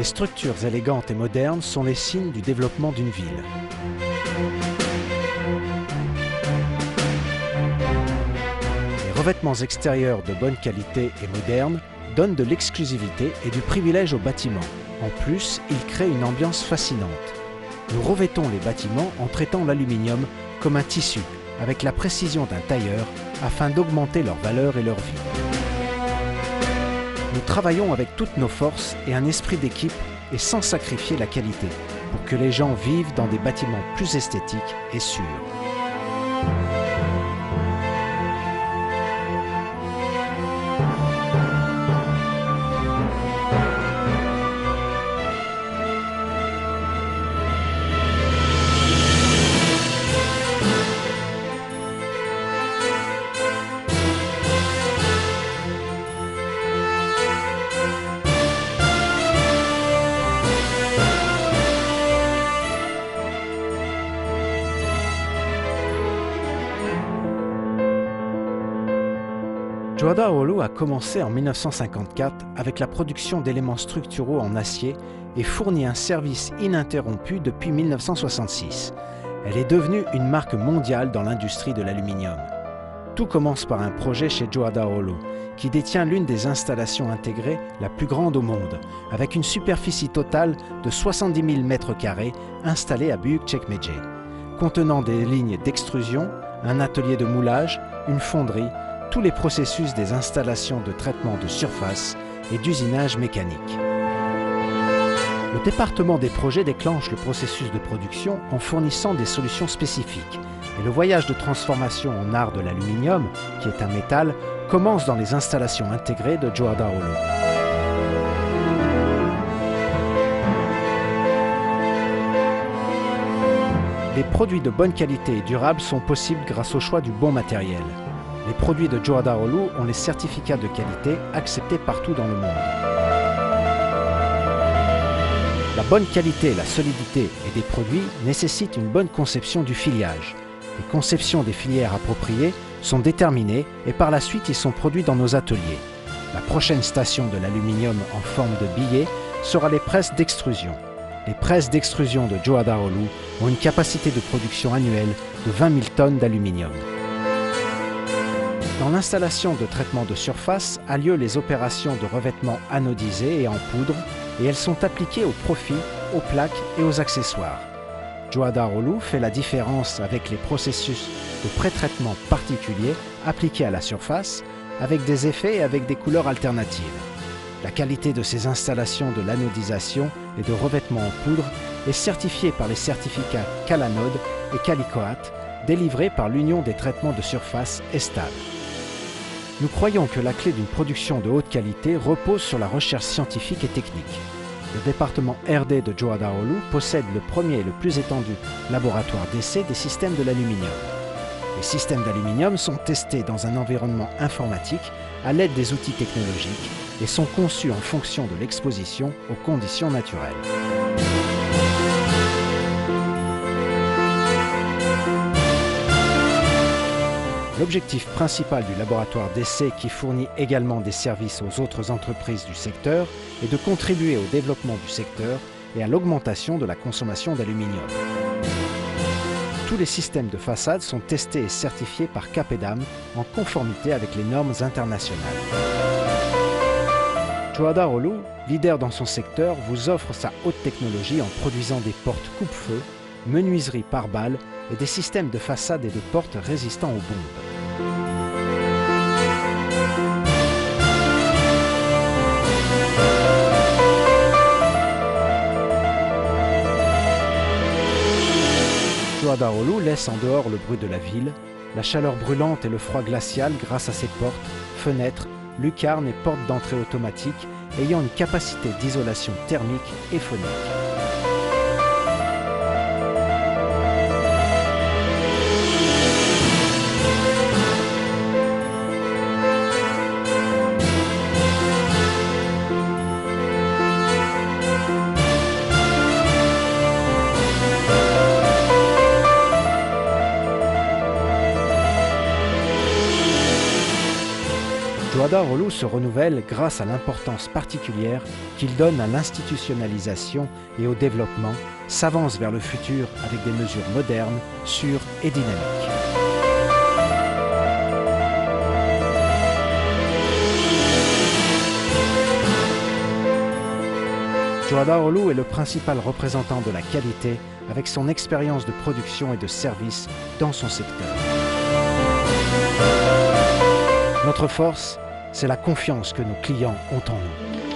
Les structures élégantes et modernes sont les signes du développement d'une ville. Les revêtements extérieurs de bonne qualité et modernes donnent de l'exclusivité et du privilège aux bâtiments. En plus, ils créent une ambiance fascinante. Nous revêtons les bâtiments en traitant l'aluminium comme un tissu, avec la précision d'un tailleur, afin d'augmenter leur valeur et leur vie. Nous travaillons avec toutes nos forces et un esprit d'équipe et sans sacrifier la qualité, pour que les gens vivent dans des bâtiments plus esthétiques et sûrs. Juada Oulu a commencé en 1954 avec la production d'éléments structuraux en acier et fournit un service ininterrompu depuis 1966. Elle est devenue une marque mondiale dans l'industrie de l'aluminium. Tout commence par un projet chez Juada Oulu, qui détient l'une des installations intégrées la plus grande au monde, avec une superficie totale de 70 000 m² installée à Büyükçekmece, contenant des lignes d'extrusion, un atelier de moulage, une fonderie, tous les processus des installations de traitement de surface et d'usinage mécanique. Le département des projets déclenche le processus de production en fournissant des solutions spécifiques. Et le voyage de transformation en art de l'aluminium, qui est un métal, commence dans les installations intégrées de Juada Oulu. Les produits de bonne qualité et durables sont possibles grâce au choix du bon matériel. Les produits de Juada Oulu ont les certificats de qualité acceptés partout dans le monde. La bonne qualité et la solidité des produits nécessitent une bonne conception du filiage. Les conceptions des filières appropriées sont déterminées et par la suite ils sont produits dans nos ateliers. La prochaine station de l'aluminium en forme de billet sera les presses d'extrusion. Les presses d'extrusion de Juada Oulu ont une capacité de production annuelle de 20 000 tonnes d'aluminium. Dans l'installation de traitement de surface a lieu les opérations de revêtement anodisé et en poudre et elles sont appliquées aux profils, aux plaques et aux accessoires. Juada Oulu fait la différence avec les processus de pré-traitement particuliers appliqués à la surface avec des effets et avec des couleurs alternatives. La qualité de ces installations de l'anodisation et de revêtement en poudre est certifiée par les certificats Calanode et Calicoat délivrés par l'Union des traitements de surface ESTAL. Nous croyons que la clé d'une production de haute qualité repose sur la recherche scientifique et technique. Le département R&D de Juada Oulu possède le premier et le plus étendu laboratoire d'essai des systèmes de l'aluminium. Les systèmes d'aluminium sont testés dans un environnement informatique à l'aide des outils technologiques et sont conçus en fonction de l'exposition aux conditions naturelles. L'objectif principal du laboratoire d'essai, qui fournit également des services aux autres entreprises du secteur, est de contribuer au développement du secteur et à l'augmentation de la consommation d'aluminium. Tous les systèmes de façade sont testés et certifiés par CAPEDAM en conformité avec les normes internationales. Juada Oulu, leader dans son secteur, vous offre sa haute technologie en produisant des portes coupe-feu, menuiserie par balle et des systèmes de façade et de portes résistants aux bombes. Juada Oulu laisse en dehors le bruit de la ville, la chaleur brûlante et le froid glacial grâce à ses portes, fenêtres, lucarnes et portes d'entrée automatiques ayant une capacité d'isolation thermique et phonique. Joada Olu se renouvelle grâce à l'importance particulière qu'il donne à l'institutionnalisation et au développement, s'avance vers le futur avec des mesures modernes, sûres et dynamiques. Joada Olu est le principal représentant de la qualité avec son expérience de production et de service dans son secteur. Notre force, c'est la confiance que nos clients ont en nous.